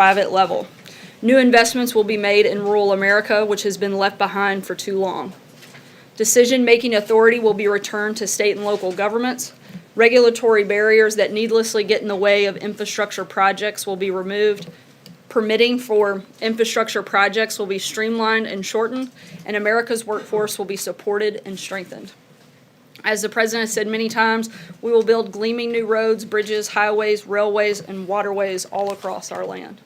private level. New investments will be made in rural America, which has been left behind for too long. Decision-making authority will be returned to state and local governments. Regulatory barriers that needlessly get in the way of infrastructure projects will be removed. Permitting for infrastructure projects will be streamlined and shortened, and America's workforce will be supported and strengthened. As the President has said many times, we will build gleaming new roads, bridges, highways, railways, and waterways all across our land.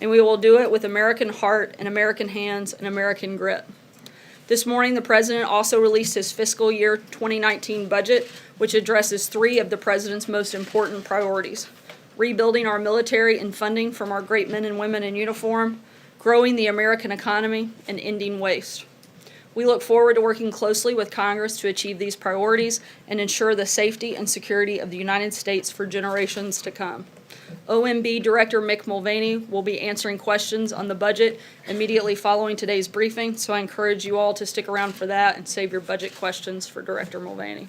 And we will do it with American heart and American hands and American grit. This morning, the President also released his fiscal year 2019 budget, which addresses 3 of the President's most important priorities: rebuilding our military and funding from our great men and women in uniform, growing the American economy, and ending waste. We look forward to working closely with Congress to achieve these priorities and ensure the safety and security of the United States for generations to come. OMB Director Mick Mulvaney will be answering questions on the budget immediately following today's briefing, so I encourage you all to stick around for that and save your budget questions for Director Mulvaney.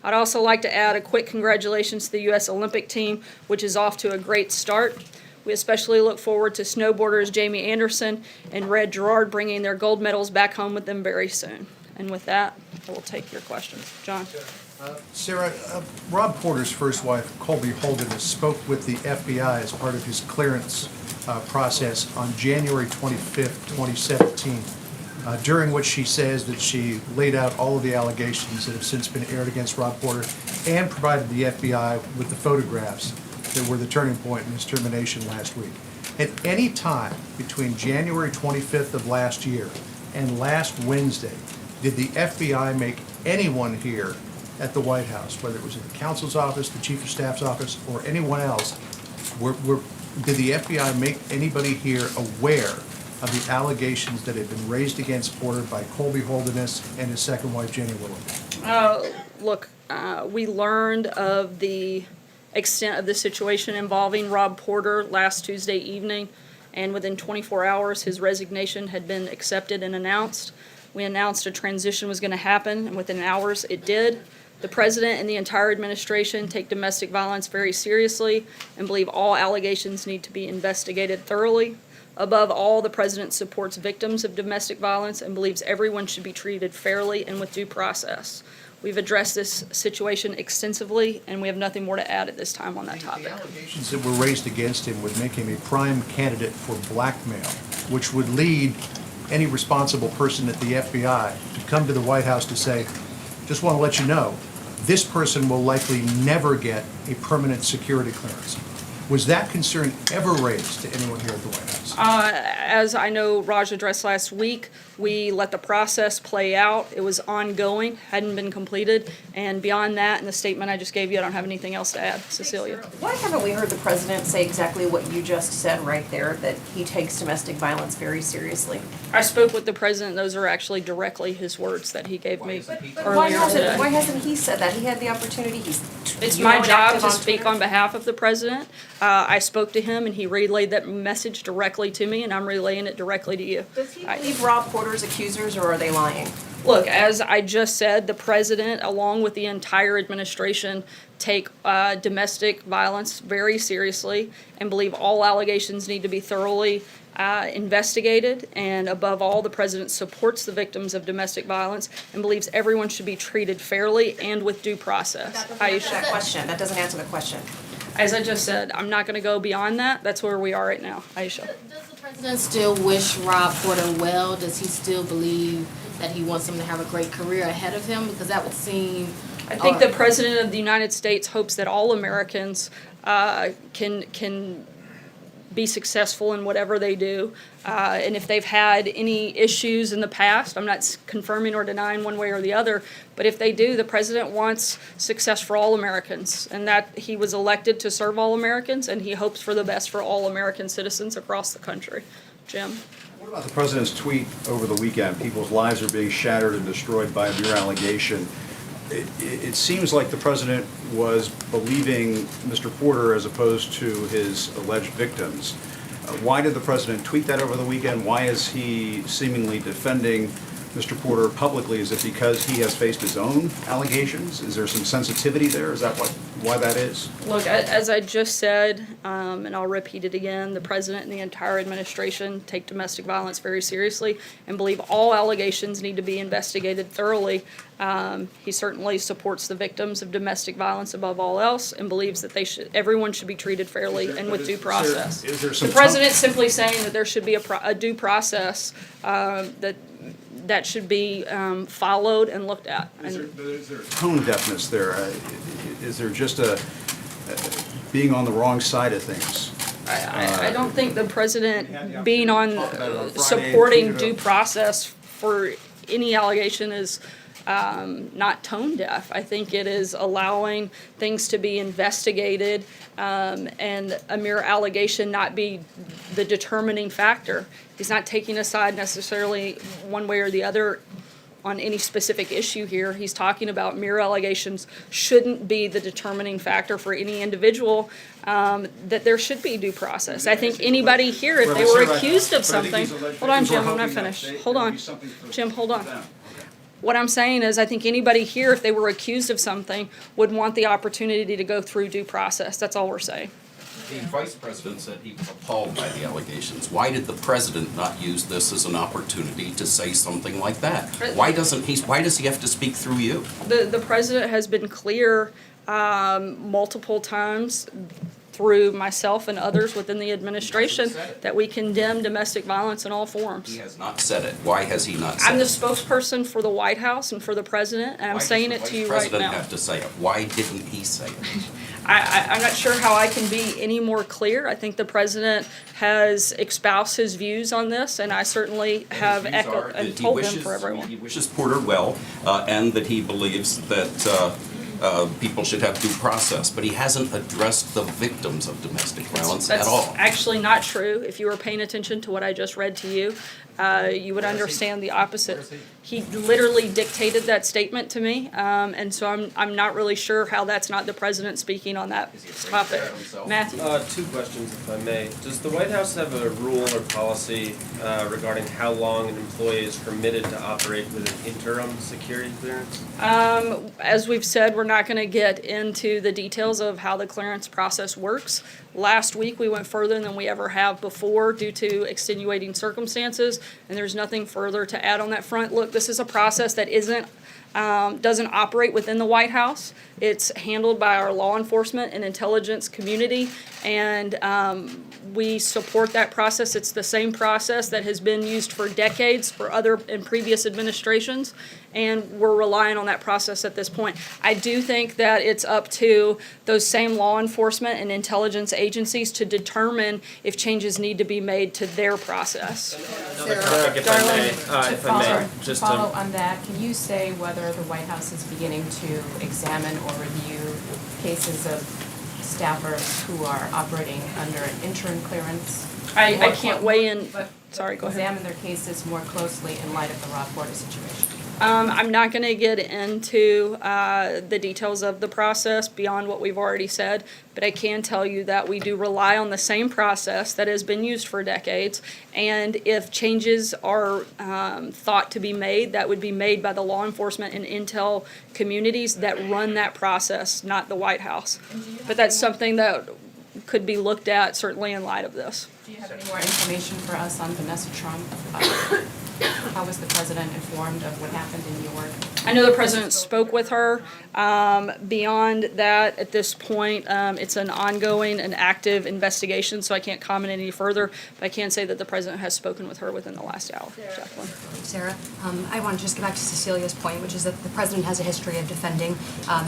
I'd also like to add a quick congratulations to the U.S. Olympic team, which is off to a great start. We especially look forward to snowboarders Jamie Anderson and Red Gerard bringing their gold medals back home with them very soon. And with that, I will take your questions. John. Sarah, Rob Porter's first wife, Colby Holderness, spoke with the FBI as part of his clearance process on January 25th, 2017, during which she says that she laid out all of the allegations that have since been aired against Rob Porter and provided the FBI with the photographs that were the turning point in his termination last week. At any time between January 25th of last year and last Wednesday, did the FBI make anyone here at the White House, whether it was at the counsel's office, the chief of staff's office, or anyone else, did the FBI make anybody here aware of the allegations that had been raised against Porter by Colby Holderness and his second wife, Jenny Willoughby? Look, we learned of the extent of the situation involving Rob Porter last Tuesday evening, and within 24 hours his resignation had been accepted and announced. We announced a transition was going to happen, and within hours it did. The President and the entire administration take domestic violence very seriously and believe all allegations need to be investigated thoroughly. Above all, the President supports victims of domestic violence and believes everyone should be treated fairly and with due process. We've addressed this situation extensively, and we have nothing more to add at this time on that topic. The allegations that were raised against him would make him a prime candidate for blackmail, which would lead any responsible person at the FBI to come to the White House to say, just want to let you know, this person will likely never get a permanent security clearance. Was that concern ever raised to anyone here at the White House? As I know Raj addressed last week, we let the process play out. It was ongoing, hadn't been completed, and beyond that, in the statement I just gave you, I don't have anything else to add. Cecilia. Why haven't we heard the President say exactly what you just said right there, that he takes domestic violence very seriously? I spoke with the President. Those are actually directly his words that he gave me Why earlier today. hasn't he said that? He had the opportunity. It's my job to speak on behalf of the President. I spoke to him, and he relayed that message directly to me, and I'm relaying it directly to you. Does he believe Rob Porter's accusers, or are they lying? Look, as I just said, the President, along with the entire administration, take domestic violence very seriously and believe all allegations need to be thoroughly investigated. And above all, the President supports the victims of domestic violence and believes everyone should be treated fairly and with due process. That doesn't answer the question. As I just said, I'm not going to go beyond that. That's where we are right now. Aisha. Does the President still wish Rob Porter well? Does he still believe that he wants him to have a great career ahead of him? Because that would seem... I think the President of the United States hopes that all Americans can be successful in whatever they do. And if they've had any issues in the past, I'm not confirming or denying one way or the other, but if they do, the President wants success for all Americans, and that he was elected to serve all Americans, and he hopes for the best for all American citizens across the country. Jim? What about the President's tweet over the weekend? People's lives are being shattered and destroyed by a mere allegation. It seems like the President was believing Mr. Porter as opposed to his alleged victims. Why did the President tweet that over the weekend? Why is he seemingly defending Mr. Porter publicly? Is it because he has faced his own allegations? Is there some sensitivity there? Is that why that is? Look, as I just said, and I'll repeat it again, the president and the entire administration take domestic violence very seriously and believe all allegations need to be investigated thoroughly. He certainly supports the victims of domestic violence above all else and believes that everyone should be treated fairly and with due process. Is there some The president's simply saying that there should be a due process that should be followed and looked at. Is there tone deafness there? Is there just a being on the wrong side of things? I don't think the president being on, Talk about it on Friday, supporting tweeted due it. process for any allegation is not tone deaf. I think it is allowing things to be investigated and a mere allegation not be the determining factor. He's not taking a side necessarily one way or the other on any specific issue here. He's talking about mere allegations shouldn't be the determining factor for any individual, that there should be due process. I think anybody here, if they were accused of something, hold on, Jim, I'm not finished. Hold on. Jim, hold on. What I'm saying is, I think anybody here, if they were accused of something, would want the opportunity to go through due process. That's all we're saying. The vice president said he was appalled by the allegations. Why did the president not use this as an opportunity to say something like that? Why does he have to speak through you? The president has been clear multiple times through myself and others within the administration that we condemn domestic violence in all forms. He has not said it. Why has he not said it? I'm the spokesperson for the White House and for the president, and I'm saying it to you right Why does the vice now. president have to say it? Why didn't he say it? I'm not sure how I can be any more clear. I think the president has espoused his views on this, and I certainly have His views are echoed and that told them for everyone. He wishes Porter well, and that he believes that people should have due process, but he hasn't addressed the victims of domestic violence at all. That's actually not true. If you were paying attention to what I just read to you, you would understand the opposite. He literally dictated that statement to me, and so I'm not really sure how that's not the president speaking on that Is he afraid to topic. say it himself? Matthew? Two questions, if I may. Does the White House have a rule or policy regarding how long an employee is permitted to operate with an interim security clearance? As we've said, we're not going to get into the details of how the clearance process works. Last week, we went further than we ever have before due to extenuating circumstances, and there's nothing further to add on that front. Look, this is a process that doesn't operate within the White House. It's handled by our law enforcement and intelligence community, and we support that process. It's the same process that has been used for decades for other and previous administrations, and we're relying on that process at this point. I do think that it's up to those same law enforcement and intelligence agencies to determine if changes need to be made to their process. Another topic, if I may, To follow on that, can you say whether the White House is beginning to examine or review cases of staffers who are operating under an interim clearance? I can't weigh in. But Sorry, go ahead. examine their cases more closely in light of the Rob Porter situation? I'm not going to get into the details of the process beyond what we've already said, but I can tell you that we do rely on the same process that has been used for decades, and if changes are thought to be made, that would be made by the law enforcement and intel communities that run that process, not the White House. But that's something that could be looked at certainly in light of this. Do you have any more information for us on Vanessa Trump? How was the president informed of what happened in New York? I know the president spoke with her. Beyond that, at this point, it's an ongoing and active investigation, so I can't comment any further. But I can say that the president has spoken with her within the last hour. Jacqueline. Sarah, I want to just get back to Cecilia's point, which is that the president has a history of defending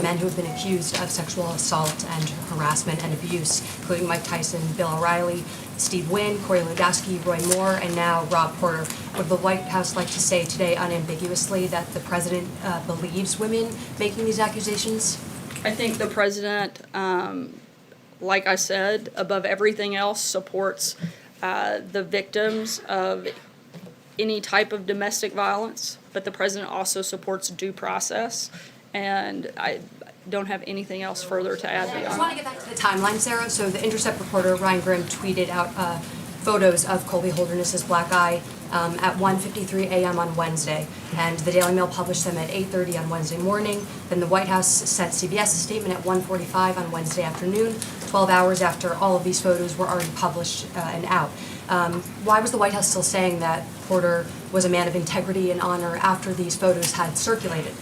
men who have been accused of sexual assault and harassment and abuse, including Mike Tyson, Bill O'Reilly, Steve Wynn, Corey Lewandowski, Roy Moore, and now Rob Porter. Would the White House like to say today unambiguously that the president believes women making these accusations? I think the president, like I said, above everything else, supports the victims of any type of domestic violence, but the president also supports due process, and I don't have anything else further to add I just beyond want to get back to the timeline, Sarah. So the Intercept reporter Ryan Grimm tweeted out photos of Colby Holderness's black eye at 1:53 a.m. on Wednesday, and the Daily Mail published them at 8:30 on Wednesday morning. Then the White House sent CBS a statement at 1:45 on Wednesday afternoon, 12 hours after all of these photos were already published and out. Why was the White House still saying that Porter was a man of integrity and honor after these photos had circulated?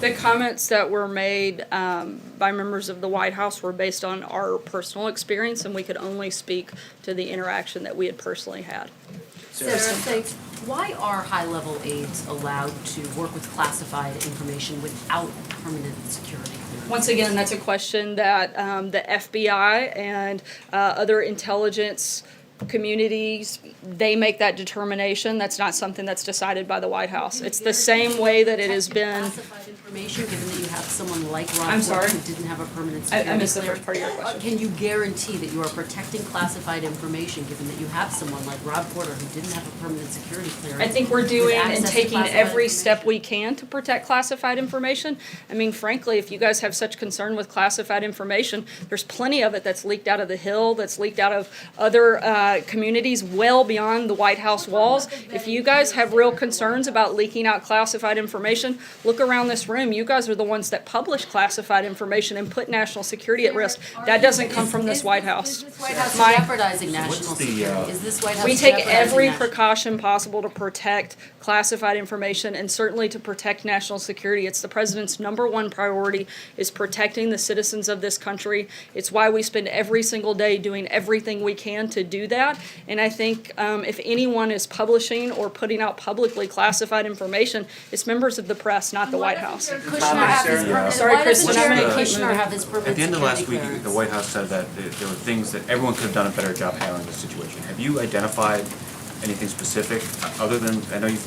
The comments that were made by members of the White House were based on our personal experience, and we could only speak to the interaction that we had personally had. Sarah, thanks. Why are high-level aides allowed to work with classified information without permanent security clearance? Once again, that's a question that the FBI and other intelligence communities, they make that determination. That's not something that's decided by the White House. It's the same way that it has been. Classified information, given that you have someone like Rob I'm Porter sorry? who didn't have a permanent security I missed the clearance. first part of your question. Can you guarantee that you are protecting classified information, given that you have someone like Rob Porter who didn't have a permanent security clearance? I think we're with doing access and to taking classified every step information? we can to protect classified information. I mean, frankly, if you guys have such concern with classified information, there's plenty of it that's leaked out of the Hill, that's leaked out of other communities well beyond the White House walls. If you guys have real concerns about leaking out classified information, look around this room. You guys are the ones that publish classified information and put national security at risk. That doesn't come from this White House. Is this White House My- jeopardizing national security? Is this White House We take jeopardizing every national- precaution possible to protect classified information and certainly to protect national security. It's the president's #1 priority is protecting the citizens of this country. It's why we spend every single day doing everything we can to do that. And I think if anyone is publishing or putting out publicly classified information, it's members of the press, not the White House. Kushner have his permanent- Sorry, why doesn't Kristen, I'm Jared gonna keep Kushner moving. have his permanent At the end of last security week, clearance? the White House said that there were things that everyone could have done a better job handling this situation. Have you identified anything specific, other than, I know you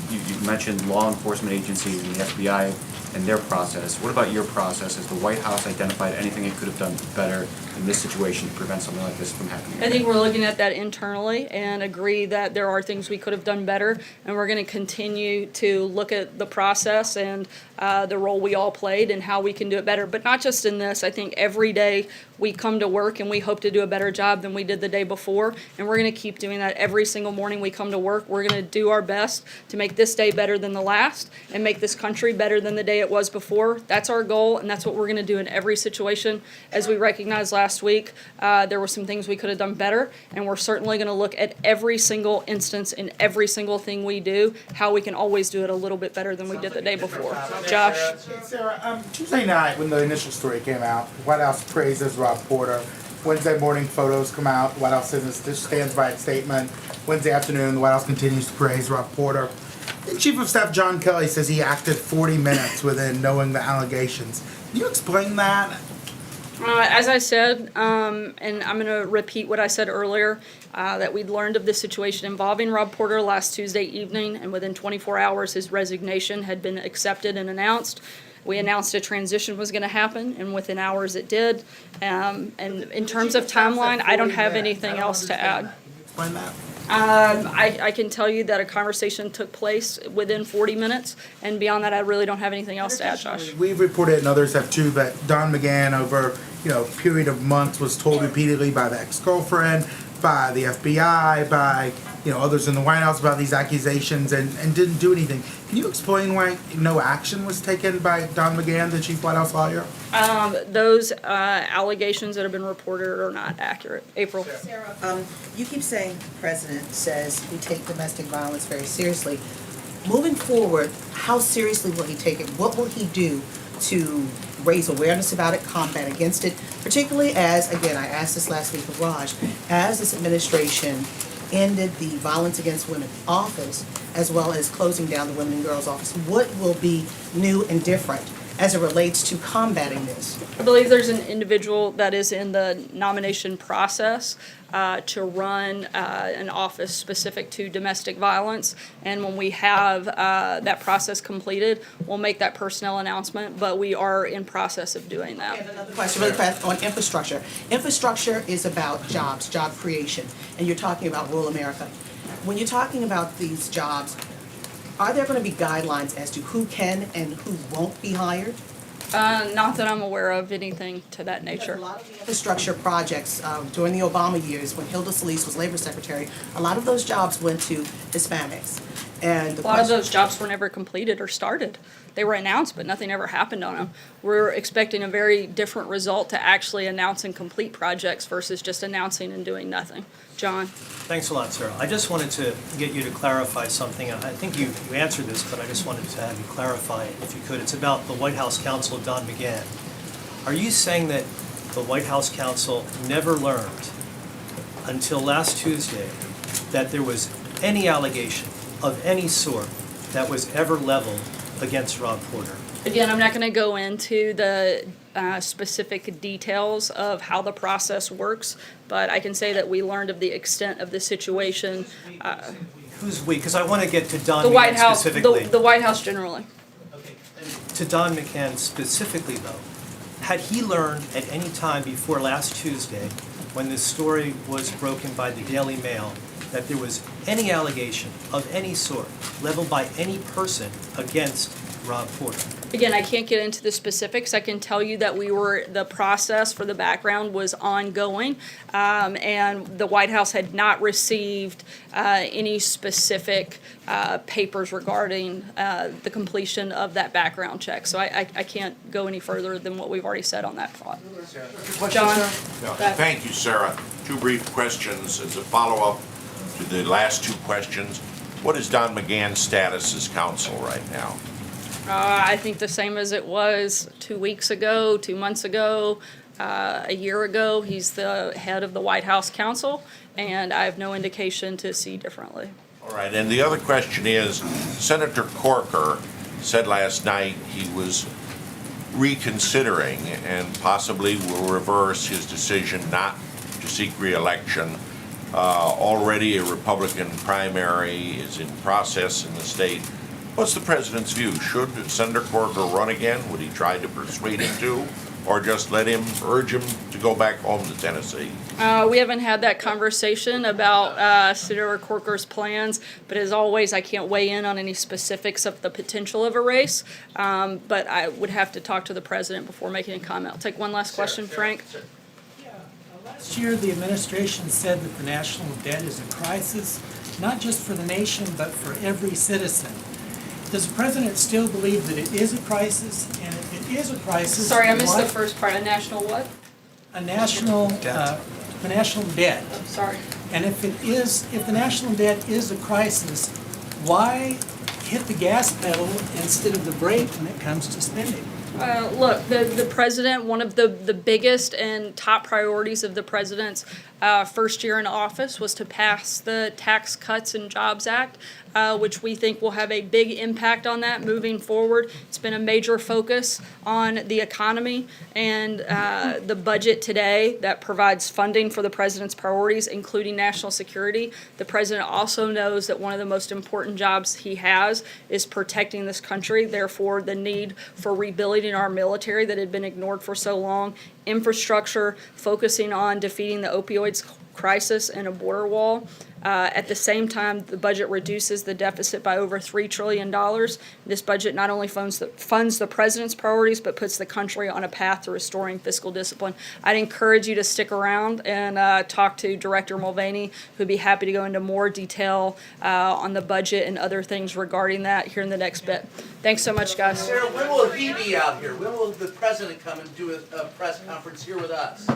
mentioned law enforcement agencies and the FBI and their process. What about your process? Has the White House identified anything it could have done better in this situation to prevent something like this from happening? I think we're looking at that internally and agree that there are things we could have done better, and we're going to continue to look at the process and the role we all played and how we can do it better. But not just in this. I think every day we come to work and we hope to do a better job than we did the day before, and we're going to keep doing that every single morning we come to work. We're going to do our best to make this day better than the last and make this country better than the day it was before. That's our goal, and that's what we're going to do in every situation. As we recognized last week, there were some things we could have done better, and we're certainly going to look at every single instance in every single thing we do, how we can always do it a little bit better than we did the day before. Josh? Sarah, Tuesday night when the initial story came out, White House praises Rob Porter. Wednesday morning photos come out. White House says this stands by its statement. Wednesday afternoon, the White House continues to praise Rob Porter. The Chief of Staff John Kelly says he acted 40 minutes within knowing the allegations. Can you explain that? As I said, and I'm going to repeat what I said earlier, that we'd learned of the situation involving Rob Porter last Tuesday evening, and within 24 hours his resignation had been accepted and announced. We announced a transition was going to happen, and within hours it did. And in terms of timeline, I don't have anything else to add. Explain that. I can tell you that a conversation took place within 40 minutes, and beyond that, I really don't have anything else to add, Josh. We've reported, and others have too, that Don McGahn over a period of months was told repeatedly by the ex-girlfriend, by the FBI, by others in the White House about these accusations and didn't do anything. Can you explain why no action was taken by Don McGahn, the chief White House lawyer? Those allegations that have been reported are not accurate. April? Sarah, you keep saying the president says we take domestic violence very seriously. Moving forward, how seriously will he take it? What will he do to raise awareness about it, combat against it, particularly as, again, I asked this last week of Raj, as this administration ended the Violence Against Women office, as well as closing down the Women and Girls office, what will be new and different as it relates to combating this? I believe there's an individual that is in the nomination process to run an office specific to domestic violence. And when we have that process completed, we'll make that personnel announcement, but we are in process of doing that. And another question really fast on infrastructure. Infrastructure is about jobs, job creation, and you're talking about rural America. When you're talking about these jobs, are there going to be guidelines as to who can and who won't be hired? Not that I'm aware of anything to that nature. A lot of the infrastructure projects during the Obama years, when Hilda Solis was labor secretary, a lot of those jobs went to Hispanics. And A lot of those jobs were never completed or started. They were announced, but nothing ever happened on them. We're expecting a very different result to actually announce and complete projects versus just announcing and doing nothing. John? Thanks a lot, Sarah. I just wanted to get you to clarify something. I think you answered this, but I just wanted to have you clarify it if you could. It's about the White House counsel, Don McGahn. Are you saying that the White House counsel never learned until last Tuesday that there was any allegation of any sort that was ever leveled against Rob Porter? Again, I'm not going to go into the specific details of how the process works, but I can say that we learned of the extent of the situation. Who's we? Because I want to get to Don The White McGahn House, specifically. the White House generally. To Don McGahn specifically, though, had he learned at any time before last Tuesday, when this story was broken by the Daily Mail, that there was any allegation of any sort leveled by any person against Rob Porter? Again, I can't get into the specifics. I can tell you that the process for the background was ongoing, and the White House had not received any specific papers regarding the completion of that background check. So I can't go any further than what we've already said on that front. John? Thank you, Sarah. Two brief questions as a follow-up to the last two questions. What is Don McGahn's status as counsel right now? I think the same as it was 2 weeks ago, 2 months ago, a year ago. He's the head of the White House counsel, and I have no indication to see differently. All right, and the other question is, Senator Corker said last night he was reconsidering and possibly will reverse his decision not to seek re-election. Already a Republican primary is in process in the state. What's the president's view? Should Senator Corker run again? Would he try to persuade him to, or just urge him to go back home to Tennessee? We haven't had that conversation about Senator Corker's plans, but as always, I can't weigh in on any specifics of the potential of a race, but I would have to talk to the president before making a comment. I'll take one last question, Frank. Last year, the administration said that the national debt is a crisis, not just for the nation, but for every citizen. Does the president still believe that it is a crisis? And if it is a crisis, Sorry, I missed the first part. A national what? A national debt. Sorry. And if the national debt is a crisis, why hit the gas pedal instead of the brake when it comes to spending? Look, the president, one of the biggest and top priorities of the president's first year in office was to pass the Tax Cuts and Jobs Act, which we think will have a big impact on that moving forward. It's been a major focus on the economy and the budget today that provides funding for the president's priorities, including national security. The president also knows that one of the most important jobs he has is protecting this country, therefore the need for rebuilding our military that had been ignored for so long, infrastructure, focusing on defeating the opioids crisis and a border wall. At the same time, the budget reduces the deficit by over $3 trillion. This budget not only funds the president's priorities, but puts the country on a path to restoring fiscal discipline. I'd encourage you to stick around and talk to Director Mulvaney, who'd be happy to go into more detail on the budget and other things regarding that here in the next bit. Thanks so much, guys. Sarah, when will he be out here? When will the president come and do a press conference here with us?